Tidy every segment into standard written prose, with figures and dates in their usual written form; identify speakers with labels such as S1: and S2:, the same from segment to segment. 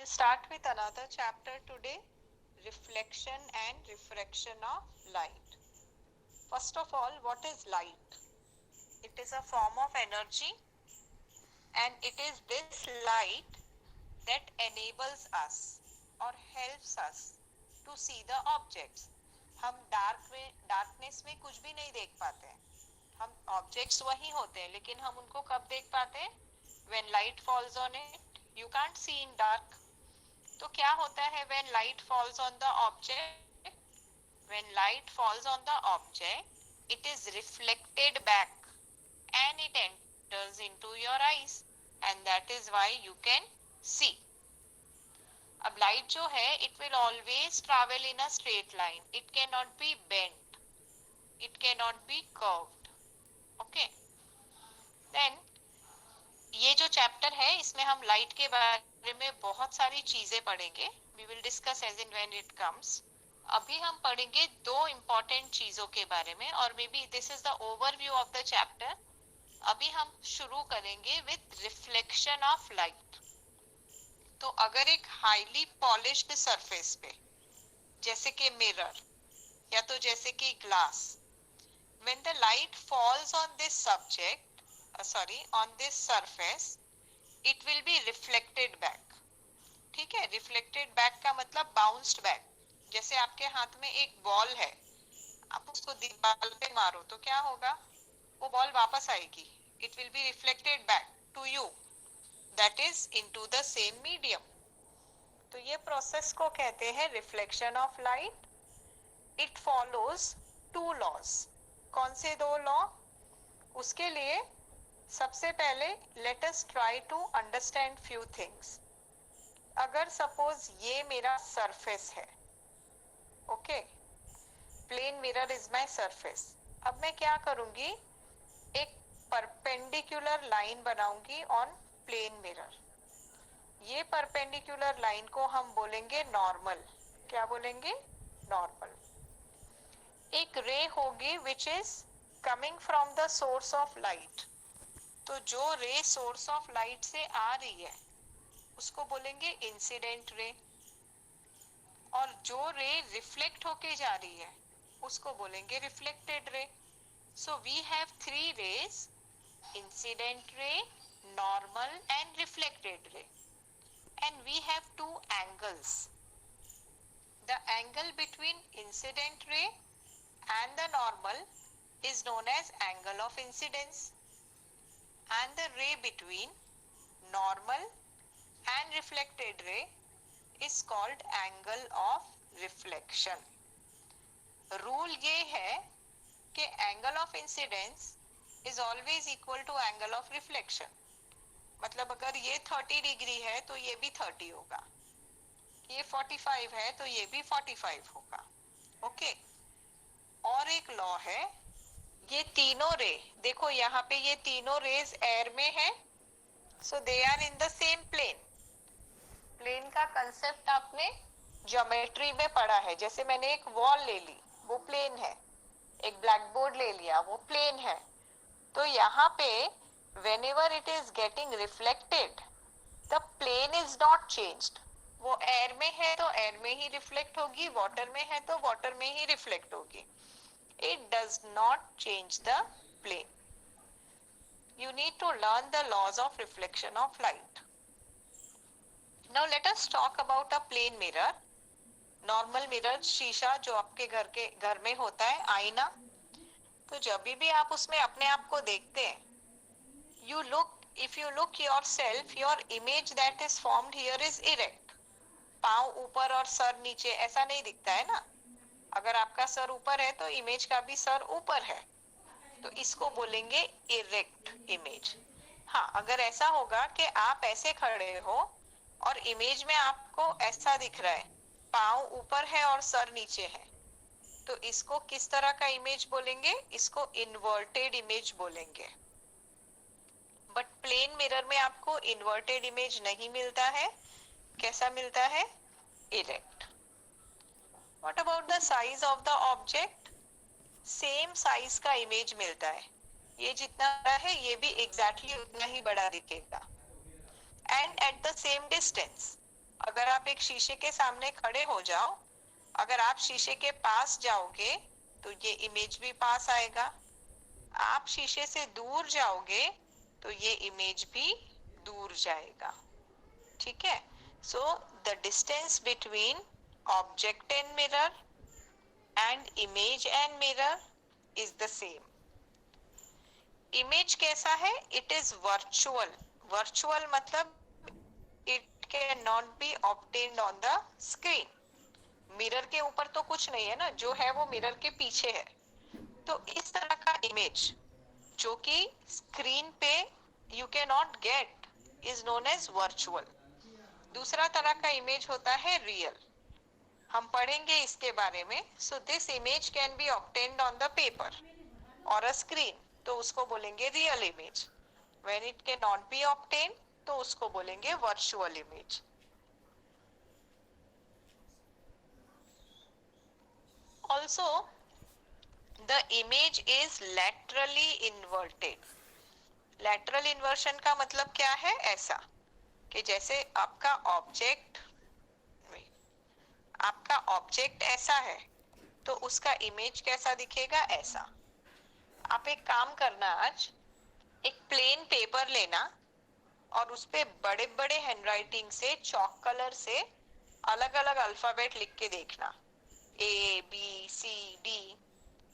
S1: start with another chapter today, reflection and refraction of light. First of all, what is light? It is a form of energy, and it is this light that enables us or helps us to see the objects. हम darkness में कुछ भी नहीं देख पाते हैं. हम objects वही होते हैं, लेकिन हम उनको कब देख पाते हैं? When light falls on it, you can't see in dark. तो क्या होता है when light falls on the object? When light falls on the object, it is reflected back and it enters into your eyes, and that is why you can see. अब light जो है, it will always travel in a straight line. It cannot be bent. It cannot be curved. Okay. Then ये जो chapter है, इसमें हम light के बारे में बहुत सारी चीजें पढ़ेंगे. We will discuss as and when it comes. अभी हम पढ़ेंगे दो इम्पोर्टेंट चीजों के बारे में, और may be this is the overview of the chapter. अभी हम शुरू करेंगे विद रिफ्लेक्शन ऑफ लाइट. तो अगर एक हाईली पॉलिश्ड सरफेस पे, जैसे कि मिरर या तो जैसे कि glass, when the light falls on this subject, on this surface, it will be reflected back. ठीक है, reflected back का मतलब bounced back. जैसे आपके हाथ में एक बॉल है, आप उसको दीवार पे मारो तो क्या होगा? वो बॉल वापस आएगी. It will be reflected back to you. That is into the same medium. तो ये प्रोसेस को कहते हैं reflection of light. It follows two laws. कौन से दो लॉ? उसके लिए सबसे पहले let us try to understand few things. अगर सपोज ये मेरा सरफेस है, okay, plane mirror is my surface. अब मैं क्या करूंगी? एक परपेंडिकुलर लाइन बनाऊंगी ऑन प्लेन मिरर. ये परपेंडिकुलर लाइन को हम बोलेंगे नॉर्मल. क्या बोलेंगे? नॉर्मल. एक रे होगी which is coming from the source of light. तो जो रे सोर्स ऑफ लाइट से आ रही है उसको बोलेंगे इंसिडेंट रे, और जो रे रिफ्लेक्ट होके जा रही है उसको बोलेंगे reflected ray. So we have three rays: incident ray, normal and reflected ray. And we have two angles. The angle between incident ray and the normal is known as angle of incidence, and the ray between normal and reflected ray is called angle of reflection. Rule ये है कि angle of incidence is always equal to angle of reflection. मतलब अगर ये 30 degree है तो ये भी 30 होगा, ये 45 है तो ये भी 45 होगा. ओके. और एक लॉ है, ये तीनों रे, देखो यहाँ पे ये तीनों रेज एयर में है, so they are in the same plane. Plane का कंसेप्ट आपने ज्योमेट्री में पढ़ा है. जैसे मैंने एक वॉल ले ली, वो प्लेन है. एक ब्लैक बोर्ड ले लिया, वो प्लेन है. तो यहाँ पे whenever it is getting reflected, the plane is not changed. वो एयर में है तो एयर में ही रिफ्लेक्ट होगी, वाटर में है तो वाटर में ही रिफ्लेक्ट होगी. It does not change the plane. You need to learn the laws of reflection of light. Now let us talk about a plane mirror. Normal mirror, शीशा जो आपके घर में होता है, आईना. तो जब भी आप उसमें अपने आप को देखते हैं, if you look yourself, your image that is formed here is erect. पाँव ऊपर और सर नीचे, ऐसा नहीं दिखता है ना. अगर आपका सर ऊपर है तो इमेज का भी सर ऊपर है, तो इसको बोलेंगे इरेक्ट इमेज. हाँ, अगर ऐसा होगा कि आप ऐसे खड़े हो और इमेज में आपको ऐसा दिख रहा है, पाँव ऊपर है और सर नीचे है, तो इसको किस तरह का इमेज बोलेंगे? इसको इन्वर्टेड इमेज बोलेंगे. बट प्लेन मिरर में आपको इन्वर्टेड इमेज नहीं मिलता है. कैसा मिलता है? Erect. What about the size of the object? Same size का इमेज मिलता है. ये जितना बड़ा है ये भी एग्जैक्टली उतना ही बड़ा दिखेगा. And at the same distance. अगर एक शीशे के सामने खड़े हो जाओ, अगर आप शीशे के पास जाओगे तो ये इमेज भी पास आएगा, आप शीशे से दूर जाओगे तो ये इमेज भी दूर जाएगा। ठीक है, so the distance between object and mirror and image and mirror is the same. Image कैसा है? It is virtual. वर्चुअल मतलब it can not be obtained on the screen. Mirror के ऊपर तो कुछ नहीं है ना, जो है वो मिरर के पीछे है। तो इस तरह का इमेज जो कि स्क्रीन पे you can not get is known as virtual. दूसरा तरह का इमेज होता है रियल, हम पढ़ेंगे इसके बारे में। So this image can be obtained on the paper और अ स्क्रीन, तो उसको बोलेंगे real image. When it can not be obtain तो उसको बोलेंगे virtual image. Also the image is laterally inverted. Lateral inversion का मतलब क्या है? ऐसा कि जैसे आपका ऑब्जेक्ट ऐसा है तो उसका इमेज कैसा दिखेगा? ऐसा। आप एक काम करना, आज एक प्लेन पेपर लेना और उस पे बड़े बड़े हैंडराइटिंग से चॉक कलर से अलग अलग अल्फाबेट लिख के देखना, ABCD।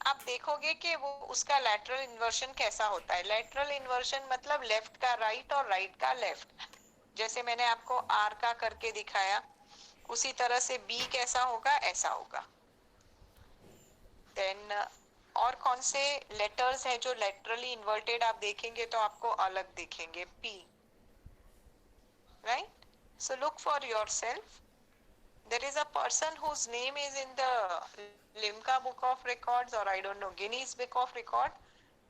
S1: आप देखोगे कि वो उसका लैटरल इन्वर्शन कैसा होता है। लैटरल इन्वर्शन मतलब लेफ्ट का राइट और राइट का लेफ्ट। जैसे मैंने आपको R का करके दिखाया, उसी तरह से B कैसा होगा? ऐसा होगा। देन और कौन से लेटर्स हैं जो लेटरली इन्वर्टेड आप देखेंगे तो आपको अलग दिखेंगे? P, right? So look for yourself. There is a person whose name is in the Limca Book of Records or I don't know Guinness Book of Record.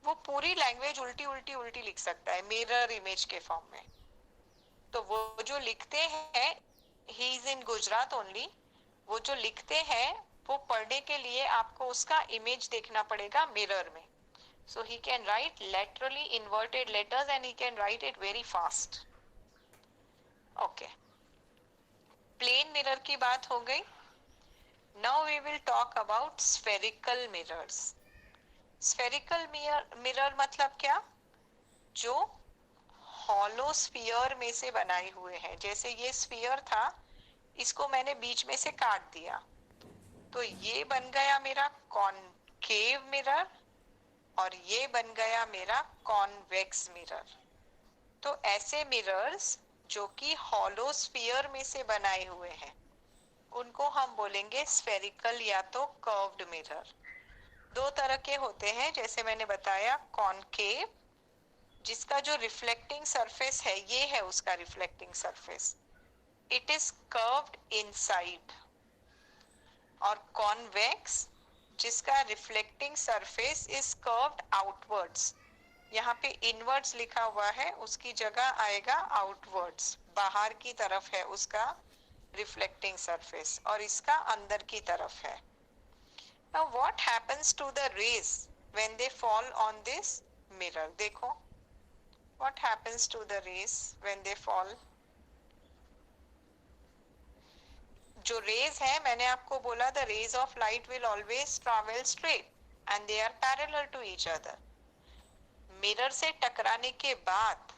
S1: वो पूरी लैंग्वेज उल्टी उल्टी उल्टी लिख सकता है मिरर इमेज के फॉर्म में। तो वो जो लिखते हैं, he is in Gujarat only, वो जो लिखते हैं वो पढ़ने के लिए आपको उसका इमेज देखना पड़ेगा मिरर में। So he can write laterally inverted letters and he can write it very fast. Okay. Plane mirror की बात हो गई। Now we will talk about spherical mirrors. Spherical mirror मतलब क्या? जो हॉलो स्फीयर में से बनाए हुए हैं। जैसे ये स्फीयर था, इसको मैंने बीच में से काट दिया तो ये बन गया मेरा कॉनकेव मिरर और ये बन गया मेरा कॉन्वेक्स मिरर। तो ऐसे मिरर्स जो कि हॉलो स्फीयर में से बनाए हुए हैं उनको हम बोलेंगे स्फेरिकल या तो कर्व्ड मिरर। दो तरह के होते हैं, जैसे मैंने बताया कॉनकेव, जिसका जो रिफ्लेक्टिंग सरफेस है ये है उसका reflecting surface, it is curved inside. और कॉन्वेक्स, जिसका reflecting surface is curved outwards. यहाँ पे इनवर्ड्स लिखा हुआ है, उसकी जगह आएगा आउटवर्ड्स, बाहर की तरफ है उसका रिफ्लेक्टिंग सरफेस और इसका अंदर की तरफ है। Now what happens to the rays when they fall on this mirror? देखो what happens to the rays when they fall? जो रेज है, मैंने आपको बोला the rays of light will always travel straight and they are parallel to each other. Mirror से टकराने के बाद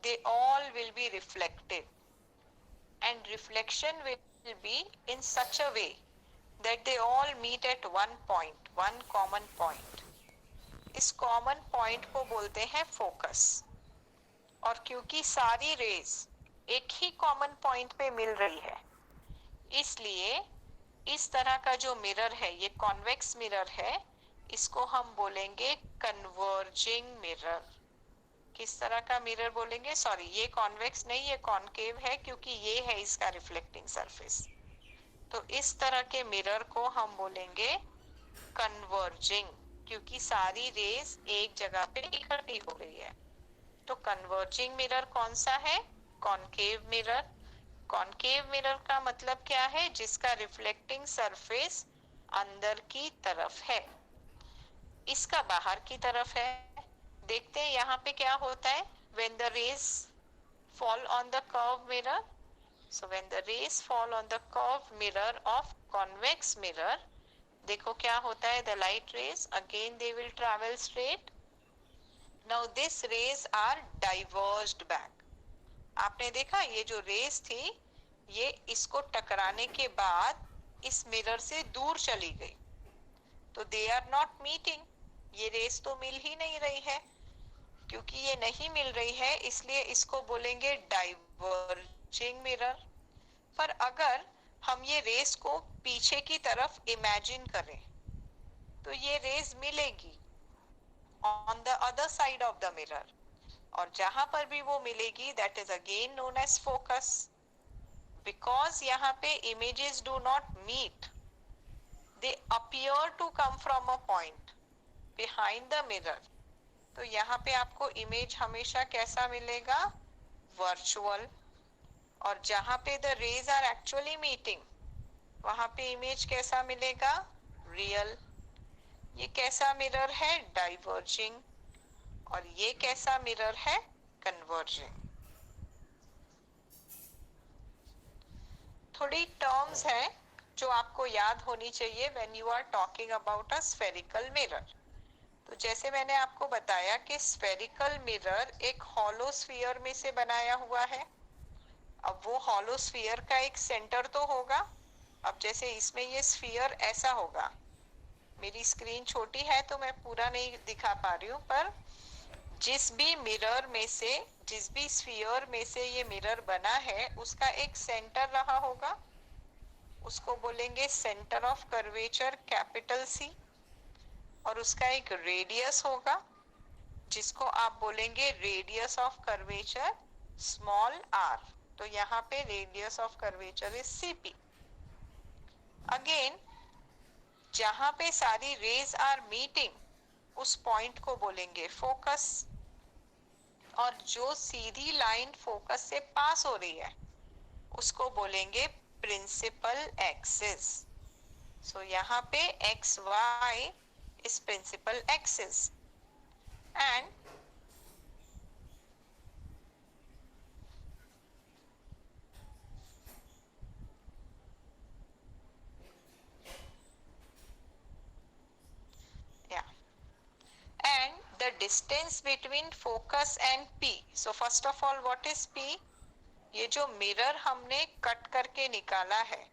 S1: they all will be reflected and reflection will be in such a way that they all meet at one point, one common point. इस common point को बोलते हैं focus। और क्योंकि सारी रेज एक ही common point पे मिल रही है, इसलिए इस तरह का जो मिरर है, ये कॉन्वेक्स मिरर है, इसको हम बोलेंगे कन्वर्जिंग मिरर। किस तरह का मिरर बोलेंगे? सॉरी, ये कॉन्वेक्स नहीं, ये कॉनकेव है क्योंकि ये है इसका रिफ्लेक्टिंग सरफेस। तो इस तरह के मिरर को हम बोलेंगे कन्वर्जिंग, क्योंकि सारी रेज एक जगह पे इकट्ठी हो गई है। तो कन्वर्जिंग मिरर कौन सा है? Concave mirror. कॉनकेव मिरर का मतलब क्या है? जिसका रिफ्लेक्टिंग सरफेस अंदर की तरफ है, इसका बाहर की तरफ है। देखते हैं यहाँ पे क्या होता है। When the rays fall on the curved mirror, So when the rays fall on the curved mirror of convex mirror, देखो क्या होता है, the light rays again they will travel straight. Now these rays are diverged back. आपने देखा ये जो race थी ये इसको टकराने के बाद इस मिरर से दूर चली गई, तो दे आर नॉट मीटिंग, ये रेस तो मिल ही नहीं रही है। क्योंकि ये नहीं मिल रही है इसलिए इसको बोलेंगे डाइवर्जिंग मिरर। पर अगर हम ये रेस को पीछे की तरफ इमेजिन करें तो ये रेस मिलेगी on the other side of the mirror, और जहां पर भी वो मिलेगी that is again known as focus. Because यहाँ पे images do not meet, they appear to come from a point behind the mirror, तो यहाँ पे आपको इमेज हमेशा कैसा मिलेगा, वर्चुअल। और जहां पे the rays are actually meeting वहां पे इमेज कैसा मिलेगा, रियल। ये कैसा मिरर है, डाइवर्जिंग, और ये कैसा मिरर है, कन्वर्जिंग। थोड़ी टर्म्स हैं जो आपको याद होनी चाहिए when you are talking about a spherical mirror. तो जैसे मैंने आपको बताया कि स्फेरिकल मिरर एक हॉलो स्फीयर में से बनाया हुआ है। अब वो हॉलो स्फीयर का एक सेंटर तो होगा। अब जैसे इसमें ये स्फीयर ऐसा होगा, मेरी स्क्रीन छोटी है तो मैं पूरा नहीं दिखा पा रही हूँ, पर जिस भी मिरर में से, जिस भी स्फीयर में से ये मिरर बना है उसका एक सेंटर रहा होगा, उसको बोलेंगे centre of curvature capital C, और उसका एक रेडियस होगा जिसको आप बोलेंगे radius of curvature small R. तो यहाँ पे radius of curvature is CP. Again जहां पे सारी रेज आर मीटिंग उस पॉइंट को बोलेंगे फोकस, और जो सीधी लाइन फोकस से पास हो रही है उसको बोलेंगे प्रिंसिपल एक्सिस। सो यहाँ पे X Y is principal axis, and and the distance between focus and P. So first of all, what is P? ये जो मिरर हमने कट करके निकाला है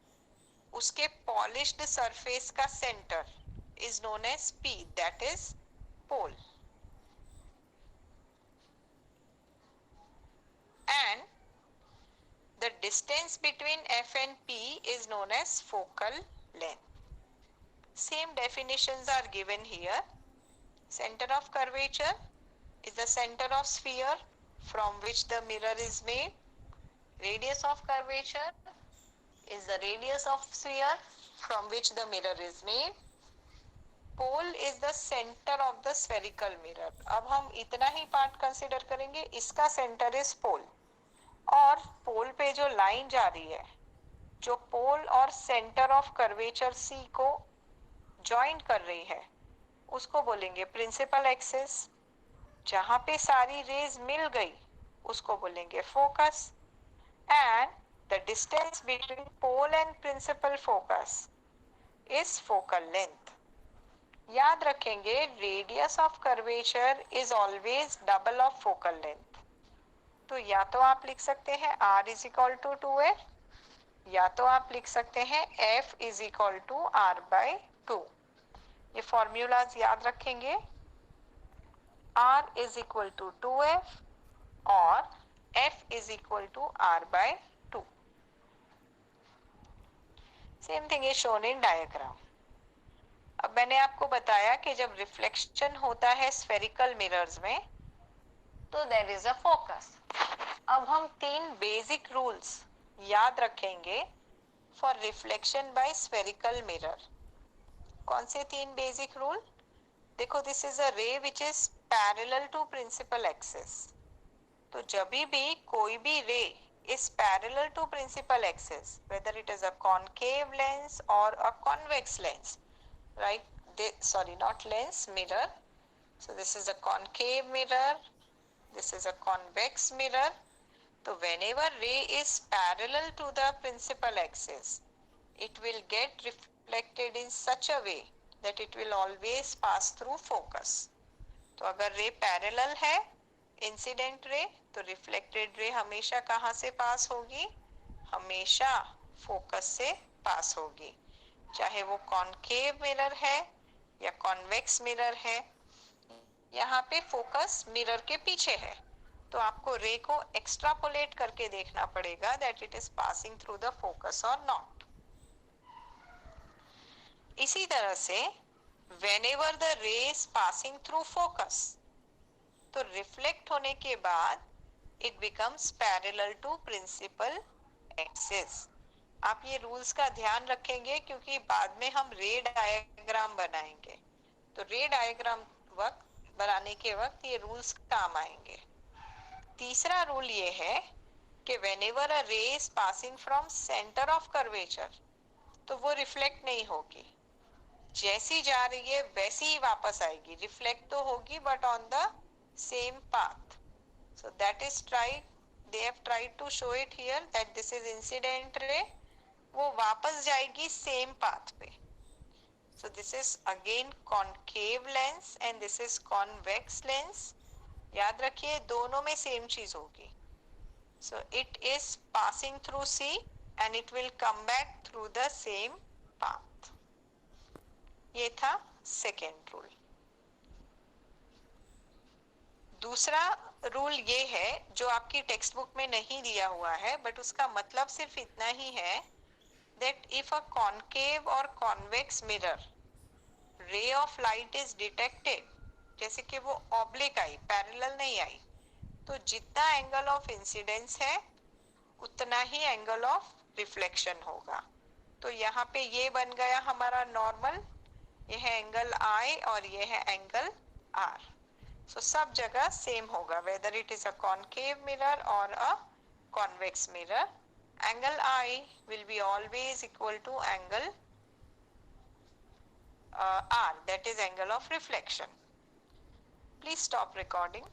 S1: उसके पॉलिश्ड सरफेस का centre is known as P, that is pole, and the distance between F and P is known as focal length. Same definitions are given here. Center of curvature is the center of sphere from which the mirror is made. Radius of curvature is the radius of sphere from which the mirror is made. Pole is the center of the spherical mirror. अब हम इतना ही part consider करेंगे, इसका centre is pole, और पोल पे जो line जा रही है जो पोल और सेंटर ऑफ कर्वेचर सी को ज्वाइन कर रही है उसको बोलेंगे प्रिंसिपल एक्सिस। जहां पे सारी रेज मिल गई उसको बोलेंगे focus, and the distance between pole and principal focus is focal length. याद रखेंगे radius of curvature is always double of focal length. तो या तो आप लिख सकते हैं r is equal to 2f, या तो आप लिख सकते हैं f is equal to r by 2। ये फॉर्मूलाज याद रखेंगे, r is equal to 2f और f is equal to r by 2। Same thing is shown in diagram. अब मैंने आपको बताया कि जब रिफ्लेक्शन होता है स्फेरिकल मिरर्स में तो देयर इज अ फोकस। अब हम तीन बेसिक रूल्स याद रखेंगे for reflection by spherical mirror. कौन से तीन बेसिक रूल? देखो, this is a ray which is parallel to principal axis, तो जब भी कोई भी रे is parallel to principal axis, whether it is a concave lens or a convex lens, right? Sorry, not lens, mirror. So this is a concave mirror, this is a convex mirror. तो whenever ray is parallel to the principal axis, it will get reflected in such a way that it will always pass through focus. तो अगर ray parallel है incident ray, तो reflected ray हमेशा कहाँ से पास होगी? हमेशा फोकस से पास होगी, चाहे वो कॉनकेव मिरर है या कॉन्वेक्स मिरर है। यहाँ पे फोकस मिरर के पीछे है, तो आपको रे को एक्स्ट्रापोलेट करके देखना पड़ेगा that it is passing through the focus और नॉट। इसी तरह से whenever the ray is passing through focus, तो रिफ्लेक्ट होने के बाद it becomes parallel to principal axis। आप ये रूल्स का ध्यान रखेंगे क्योंकि बाद में हम रे डायग्राम बनाएंगे, तो रे डायग्राम बनाने के वक्त ये रूल्स काम आएंगे। तीसरा रूल ये है कि whenever a ray is passing from center of curvature, तो वो रिफ्लेक्ट नहीं होगी, जैसी जा रही है वैसी ही वापस आएगी, रिफ्लेक्ट तो होगी but on the same path. So that is tried, they have tried to show it here that this is incident ray, वो वापस जाएगी सेम पाथ पे। So this is again concave lens and this is convex lens. याद रखिए दोनों में same चीज होगी। So it is passing through C and it will come back through the same path. ये था सेकेंड रूल। दूसरा रूल ये है जो आपकी टेक्स्ट बुक में नहीं दिया हुआ है, बट उसका मतलब सिर्फ इतना ही है that if a concave or convex mirror ray of light is detected, जैसे कि वो ऑब्लिक आई, पैरेलल नहीं आई, तो जितना एंगल ऑफ इंसिडेंस है उतना ही एंगल ऑफ रिफ्लेक्शन होगा। तो यहाँ पे ये बन गया हमारा नॉर्मल, ये है एंगल I और ये है एंगल R। सो सब जगह सेम होगा, whether it is a concave mirror और a convex mirror, angle I will be always equal to angle R, that is angle of reflection. Please stop recording.